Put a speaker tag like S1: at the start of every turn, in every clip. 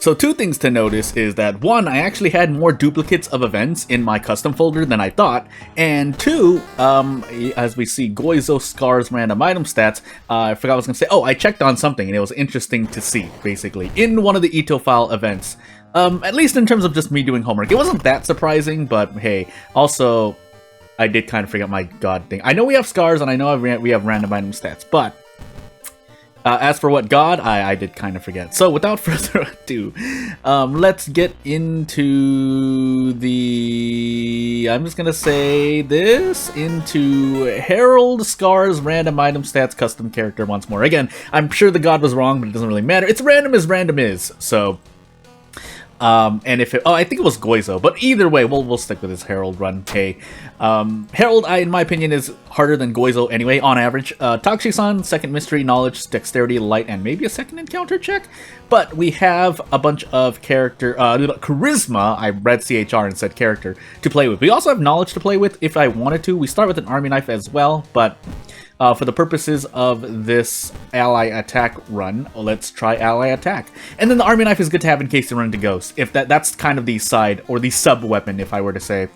S1: So two things to notice is that one, I actually had more duplicates of events in my custom folder than I thought, and two, as we see Goizo Scar's random item stats, I forgot what I was going to say. Oh, I checked on something and it was interesting to see, basically, in one of the Ito file events. At least in terms of just me doing homework. It wasn't that surprising, but hey, also, I did kind of forget my god thing. I know we have scars and I know we have random item stats, but as for what god, I did kind of forget. So without further ado, let's get into the... I'm just gonna say this, into Herald Scar's random item stats custom character once more. Again, I'm sure the god was wrong, but it doesn't really matter. It's random as random is, so... and if it, I think it was Goizo, but either way, we'll stick with this Herald run. Hey, Herald, in my opinion, is harder than Goizo anyway, on average. Takshisan, second mystery, knowledge, dexterity, light, and maybe a second encounter check. But we have a bunch of character, charisma, I read CHR and said character, to play with. We also have knowledge to play with if I wanted to. We start with an army knife as well, but... for the purposes of this ally attack run, let's try ally attack. And then the army knife is good to have in case you run into ghosts. If that's kind of the side, or the sub-weapon, if I were to say.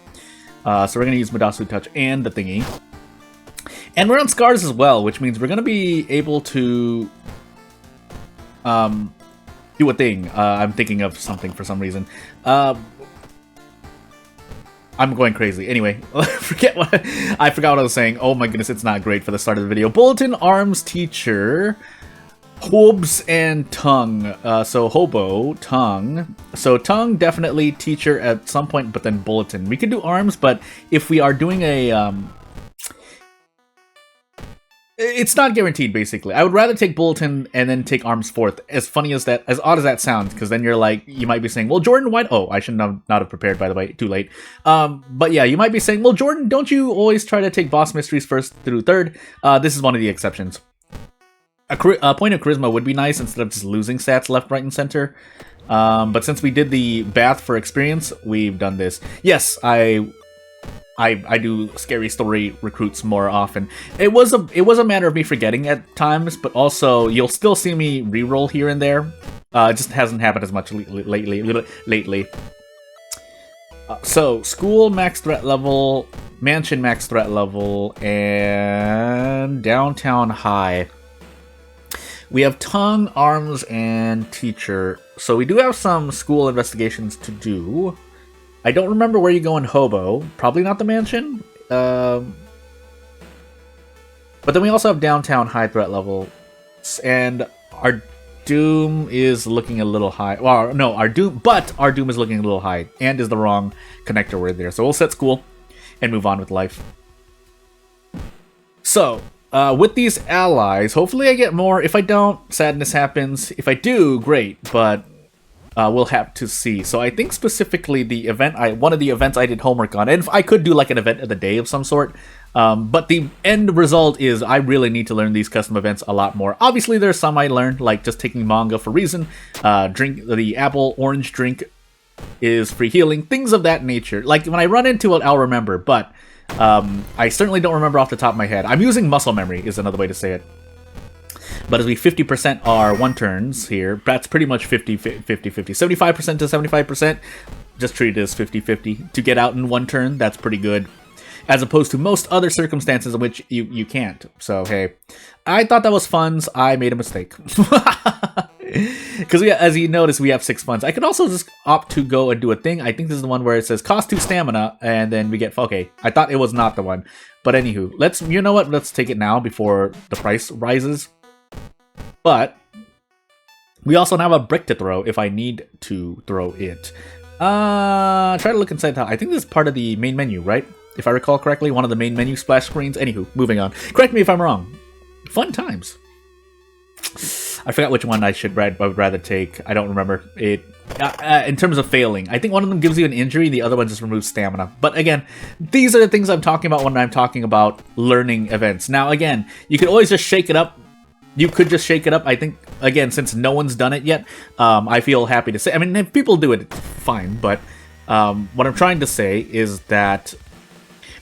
S1: So we're going to use Madasu Touch and the thingy. And we're on scars as well, which means we're going to be able to do a thing. I'm thinking of something for some reason. I'm going crazy. Anyway, I forgot what I was saying. Oh my goodness, it's not great for the start of the video. Bulletin, Arms, Teacher, Hobs, and Tongue. So Hobo, Tongue. So Tongue, definitely Teacher at some point, but then Bulletin. We could do Arms, but if we are doing a... it's not guaranteed, basically. I would rather take Bulletin and then take Arms fourth. As funny as that, as odd as that sounds, because then you're like, you might be saying, well, Jordan, why? Oh, I should not have prepared, by the way, too late. But yeah, you might be saying, well, Jordan, don't you always try to take boss mysteries first through third? This is one of the exceptions. A point of charisma would be nice instead of just losing stats left, right, and center. But since we did the bath for experience, we've done this. Yes, I do scary story recruits more often. It was a matter of me forgetting at times, but also you'll still see me reroll here and there. It just hasn't happened as much lately. So school max threat level, mansion max threat level, and downtown high. We have tongue, arms, and teacher. So we do have some school investigations to do. I don't remember where you go in Hobo. Probably not the mansion. But then we also have downtown high threat level. And our doom is looking a little high. Well, no, our doom is looking a little high. And is the wrong connector word there. So we'll set school and move on with life. So, with these allies, hopefully I get more. If I don't, sadness happens. If I do, great. But... we'll have to see. So I think specifically the event, one of the events I did homework on, and I could do like an event of the day of some sort, but the end result is I really need to learn these custom events a lot more. Obviously there's some I learned, like just taking manga for reason, drink the apple orange drink is free healing, things of that nature. Like when I run into it, I'll remember, but I certainly don't remember off the top of my head. I'm using muscle memory is another way to say it. But as we 50% are one turns here, that's pretty much 50-50. 75% to 75%, just treat it as 50-50. To get out in one turn, that's pretty good. As opposed to most other circumstances in which you can't. So, hey, I thought that was funds. I made a mistake. Because as you notice, we have 6 funds. I could also just opt to go and do a thing. I think this is the one where it says cost 2 stamina, and then we get... Okay, I thought it was not the one. But anywho, you know what? Let's take it now before the price rises. But we also now have a brick to throw if I need to throw it. Try to look inside. I think this is part of the main menu, right? If I recall correctly, one of the main menu splash screens. Anywho, moving on. Correct me if I'm wrong. Fun times. I forgot which one I would rather take. I don't remember it. In terms of failing, I think one of them gives you an injury, the other one just removes stamina. But again, these are the things I'm talking about when I'm talking about learning events. Now, again, you could always just shake it up. You could just shake it up. I think, again, since no one's done it yet, I feel happy to say... I mean, if people do it, it's fine. But what I'm trying to say is that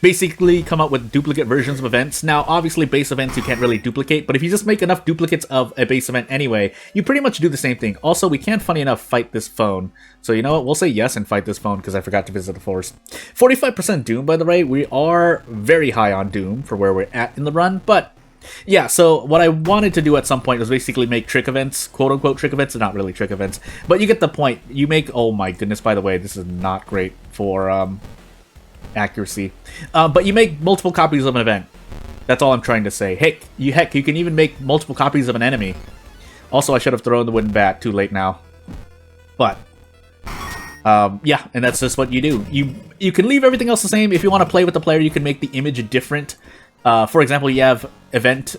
S1: basically come up with duplicate versions of events. Now, obviously, base events you can't really duplicate, but if you just make enough duplicates of a base event anyway, you pretty much do the same thing. Also, we can't, funny enough, fight this phone. So you know what? We'll say yes and fight this phone because I forgot to visit the forest. 45% Doom, by the way. We are very high on Doom for where we're at in the run, but yeah, so what I wanted to do at some point was basically make trick events, quote-unquote trick events, not really trick events, but you get the point. You make, oh my goodness, by the way, this is not great for accuracy, but you make multiple copies of an event. That's all I'm trying to say. Heck, you can even make multiple copies of an enemy. Also, I should have thrown the wooden bat, too late now. But yeah, and that's just what you do. You can leave everything else the same. If you want to play with the player, you can make the image different. For example, you have event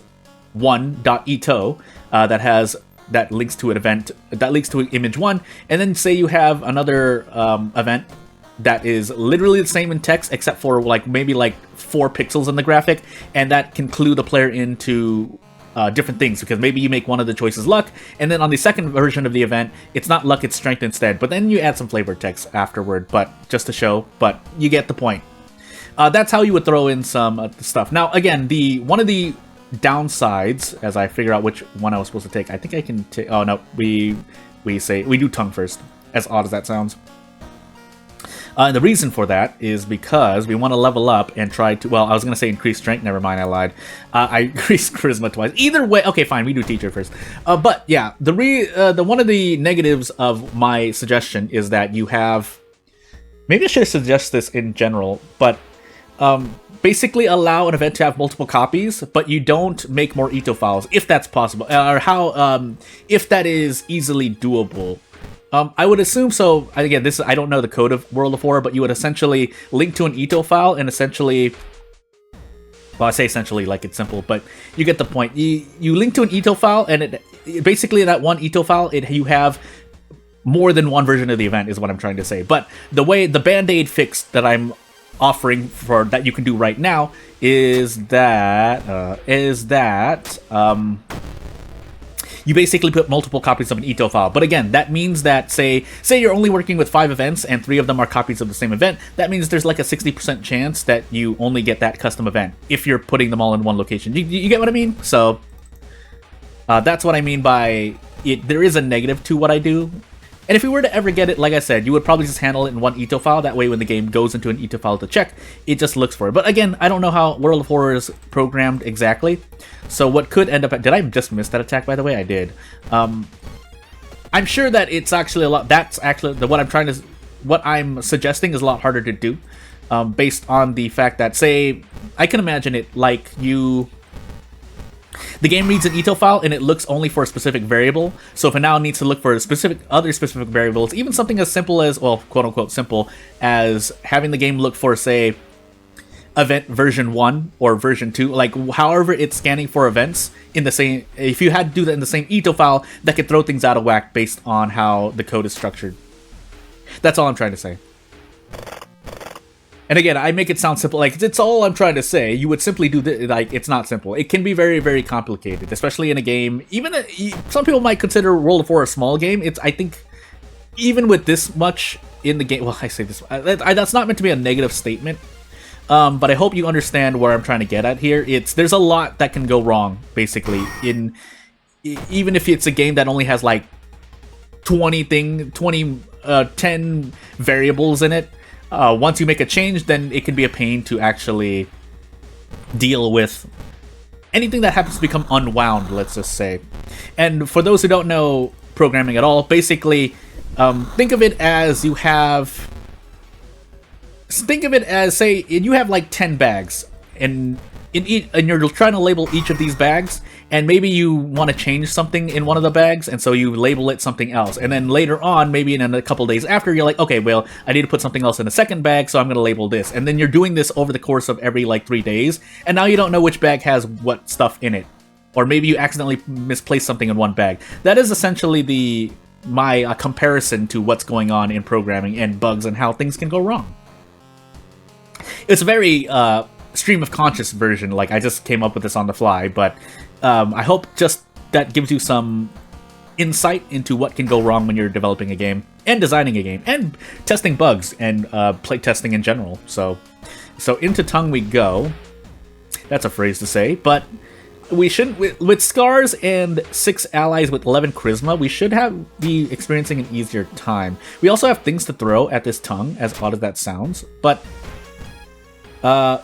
S1: 1.ito that links to an event that links to image 1, and then say you have another event that is literally the same in text except for maybe 4 pixels in the graphic, and that can clue the player into different things, because maybe you make one of the choices luck, and then on the second version of the event, it's not luck, it's strength instead, but then you add some flavor text afterward, but just to show, but you get the point. That's how you would throw in some stuff. Now, again, one of the downsides, as I figure out which one I was supposed to take, I think I can take... Oh, no, we do tongue first, as odd as that sounds. The reason for that is because we want to level up and try to... Well, I was going to say increase strength. Never mind, I lied. I increased charisma twice. Either way... Okay, fine, we do teacher first. But, yeah, one of the negatives of my suggestion is that you have... Maybe I should suggest this in general, but... basically allow an event to have multiple copies, but you don't make more Ito files, if that's possible, or if that is easily doable. I would assume so. Again, I don't know the code of World of Horror, but you would essentially link to an Ito file and essentially... Well, I say essentially like it's simple, but you get the point. You link to an Ito file, and basically in that one Ito file, you have more than one version of the event, is what I'm trying to say. But the Band-Aid fix that I'm offering for that you can do right now is that you basically put multiple copies of an Ito file. But again, that means that say you're only working with 5 events and 3 of them are copies of the same event. That means there's like a 60% chance that you only get that custom event if you're putting them all in one location. You get what I mean? So that's what I mean by it. There is a negative to what I do. And if you were to ever get it, like I said, you would probably just handle it in one Ito file. That way, when the game goes into an Ito file to check, it just looks for it. But again, I don't know how World of Horror is programmed exactly. So what could end up... Did I just miss that attack, by the way? I did. I'm sure that it's actually a lot... That's actually... What I'm suggesting is a lot harder to do. Based on the fact that, say... I can imagine it like you... The game reads an Ito file and it looks only for a specific variable. So if it now needs to look for other specific variables, even something as simple as, well, quote unquote simple, as having the game look for, say, event version 1 or version 2, like however it's scanning for events in the same, if you had to do that in the same Ito file, that could throw things out of whack based on how the code is structured. That's all I'm trying to say. And again, I make it sound simple, like, it's all I'm trying to say. You would simply do this, like, it's not simple. It can be very, very complicated, especially in a game. Even, some people might consider World of War a small game. I think, even with this much in the game, well, I say this, that's not meant to be a negative statement. But I hope you understand where I'm trying to get at here. There's a lot that can go wrong, basically, even if it's a game that only has, like, 10 variables in it. Once you make a change, then it can be a pain to actually deal with anything that happens to become unwound, let's just say. And for those who don't know programming at all, basically, think of it as say you have like 10 bags, and you're trying to label each of these bags, and maybe you want to change something in one of the bags, and so you label it something else. And then later on, maybe in a couple days after, you're like, okay, well, I need to put something else in the second bag, so I'm going to label this. And then you're doing this over the course of every, like, 3 days, and now you don't know which bag has what stuff in it. Or maybe you accidentally misplaced something in one bag. That is essentially my comparison to what's going on in programming and bugs and how things can go wrong. It's a very stream of conscious version, like I just came up with this on the fly, but I hope just that gives you some insight into what can go wrong when you're developing a game and designing a game and testing bugs and play testing in general. So
S2: So into tongue we go. That's a phrase to say, but we shouldn't. With scars and 6 allies with 11 charisma, we should be experiencing an easier time. We also have things to throw at this tongue, as odd as that sounds, but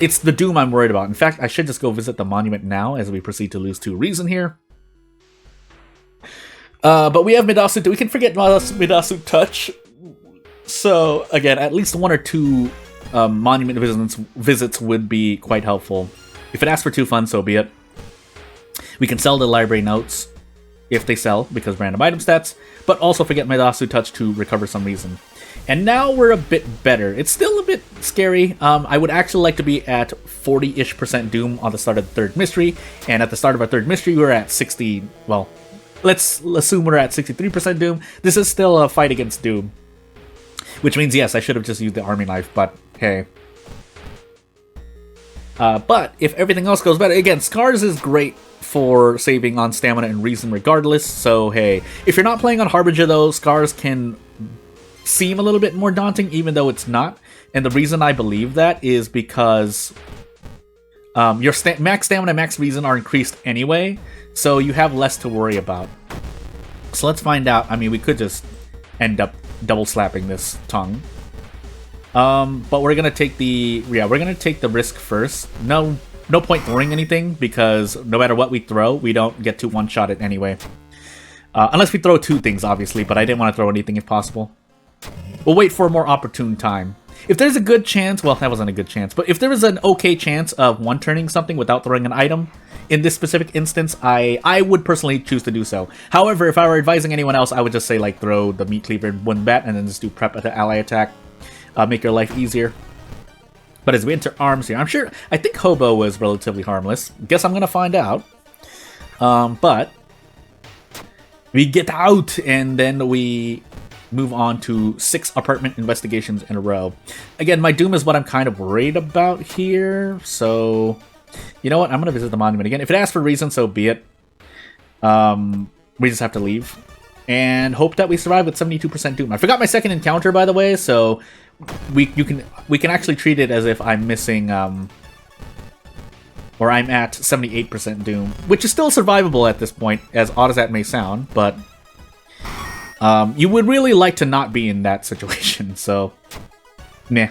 S2: it's the doom I'm worried about. In fact, I should just go visit the monument now as we proceed to lose 2 reason here. But we have Midasu. We can forget Midasu Touch. So again, at least 1 or 2 monument visits would be quite helpful. If it asks for 2 funds, so be it. We can sell the library notes if they sell because random item stats, but also forget Midasu Touch to recover some reason. And now we're a bit better. It's still a bit scary. I would actually like to be at 40-ish% Doom on the start of the 3rd mystery, and at the start of our 3rd mystery, we're at 60. Well, let's assume we're at 63% Doom. This is still a fight against Doom, which means yes, I should have just used the army knife, but hey. But if everything else goes better, again, Scars is great for saving on stamina and reason regardless, so hey. If you're not playing on Harbinger though, Scars can seem a little bit more daunting even though it's not, and the reason I believe that is because your max stamina and max reason are increased anyway, so you have less to worry about. So let's find out. I mean, we could just end up double slapping this tongue. But we're gonna take the risk first. No point throwing anything because no matter what we throw, we don't get to one-shot it anyway. Unless we throw 2 things, obviously, but I didn't want to throw anything if possible. We'll wait for a more opportune time. If there's a good chance, well, that wasn't a good chance, but if there was an okay chance of one-turning something without throwing an item, in this specific instance, I would personally choose to do so. However, if I were advising anyone else, I would just say, like, throw the meat cleaver in one bat and then just do prep at the ally attack. Make your life easier. But as we enter arms here, I think Hobo was relatively harmless. Guess I'm gonna find out. But we get out, and then we move on to 6 apartment investigations in a row. Again, my Doom is what I'm kind of worried about here, so you know what? I'm gonna visit the monument again. If it asks for reason, so be it. We just have to leave and hope that we survive with 72% Doom. I forgot my second encounter, by the way, so we can actually treat it as if I'm missing or I'm at 78% Doom, which is still survivable at this point, as odd as that may sound, but you would really like to not be in that situation, so meh.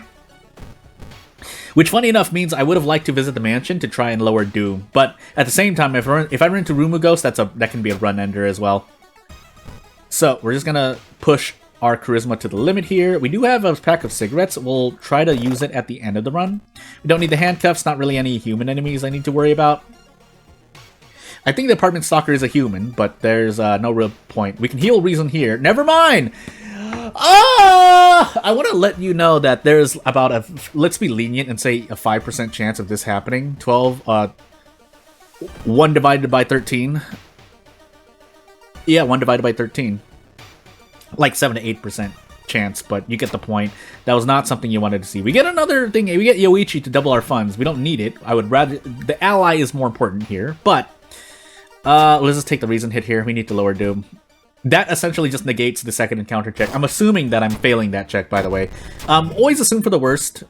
S2: Which, funny enough, means I would have liked to visit the mansion to try and lower Doom, but at the same time, if I run into Rumu Ghost, that can be a run ender as well. So we're just gonna push our charisma to the limit here. We do have a pack of cigarettes. We'll try to use it at the end of the run. We don't need the handcuffs, not really any human enemies I need to worry about. I think the apartment stalker is a human, but there's no real point. We can heal reason here. Never mind! I want to let you know that there's about let's be lenient and say a 5% chance of this happening. 1 divided by 13. Yeah, 1 divided by 13. Like 7 to 8% chance, but you get the point. That was not something you wanted to see. We get another thing. We get Yoichi to double our funds. We don't need it. I would rather... The ally is more important here, but... let's just take the reason hit here. We need to lower Doom. That essentially just negates the second encounter check. I'm assuming that I'm failing that check, by the way. Always assume for the worst.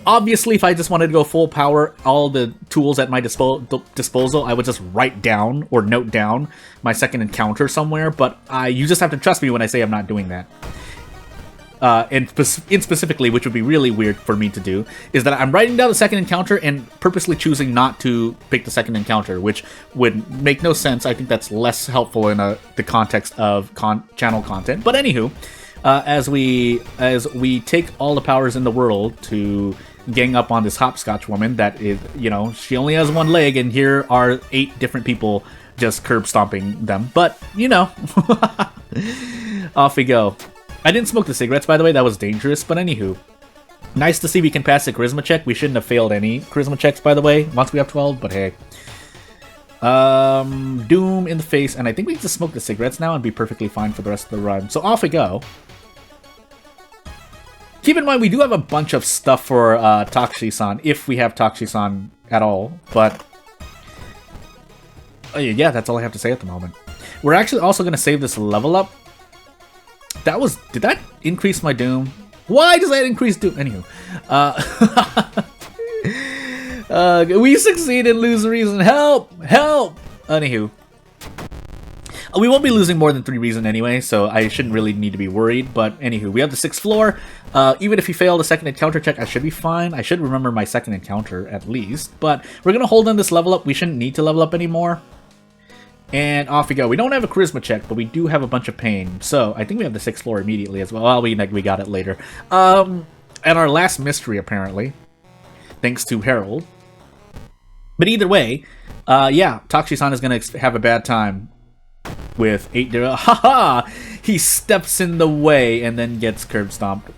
S2: Obviously, if I just wanted to go full power, all the tools at my disposal, I would just write down or note down my second encounter somewhere, but you just have to trust me when I say I'm not doing that. And specifically, which would be really weird for me to do, is that I'm writing down the second encounter and purposely choosing not to pick the second encounter, which would make no sense. I think that's less helpful in the context of channel content. But anywho, as we take all the powers in the world to gang up on this hopscotch woman that is, you know, she only has 1 leg, and here are 8 different people just curb stomping them. But, you know, off we go. I didn't smoke the cigarettes, by the way. That was dangerous, but anywho. Nice to see we can pass the charisma check. We shouldn't have failed any charisma checks, by the way, once we have 12, but hey. Doom in the face, and I think we can just smoke the cigarettes now and be perfectly fine for the rest of the run. So off we go. Keep in mind, we do have a bunch of stuff for Takshi-san, if we have Takshi-san at all, but... yeah, that's all I have to say at the moment. We're actually also going to save this level up. Did that increase my Doom? Why does that increase Doom? Anywho. We succeeded, lose reason. Help! Help! Anywho. We won't be losing more than 3 reason anyway, so I shouldn't really need to be worried. But anywho, we have the 6th floor. Even if you fail the second encounter check, I should be fine. I should remember my second encounter at least. But we're going to hold on this level up. We shouldn't need to level up anymore. And off we go. We don't have a charisma check, but we do have a bunch of pain. So I think we have the 6th floor immediately as well. Well, we got it later. And our last mystery, apparently. Thanks to Harold. But either way, yeah, Takushi-san is going to have a bad time with 8 0. Haha! He steps in the way and then gets curb stomped.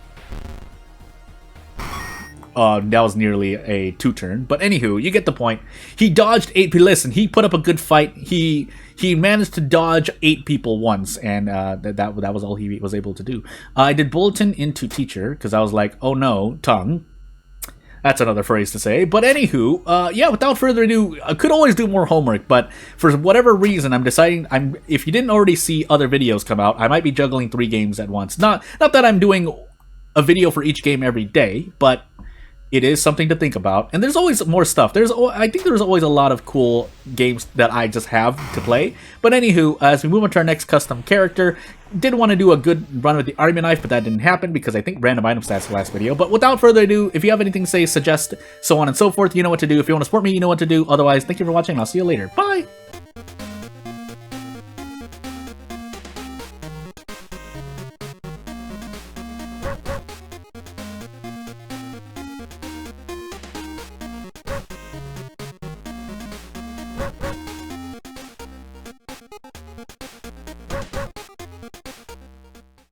S2: That was nearly a 2-turn. But anywho, you get the point. He dodged 8 people. Listen, he put up a good fight. He managed to dodge 8 people once, and that was all he was able to do. I did bulletin into teacher, because I was like, oh no, tongue. That's another phrase to say. But anywho, yeah, without further ado, I could always do more homework, but for whatever reason, I'm deciding, if you didn't already see other videos come out, I might be juggling 3 games at once. Not that I'm doing a video for each game every day, but it is something to think about. And there's always more stuff. I think there's always a lot of cool games that I just have to play. But anywho, as we move on to our next custom character, did want to do a good run with the army knife, but that didn't happen because I think random item stats the last video. But without further ado, if you have anything to say, suggest, so on and so forth, you know what to do. If you want to support me, you know what to do. Otherwise, thank you for watching. I'll see you later. Bye!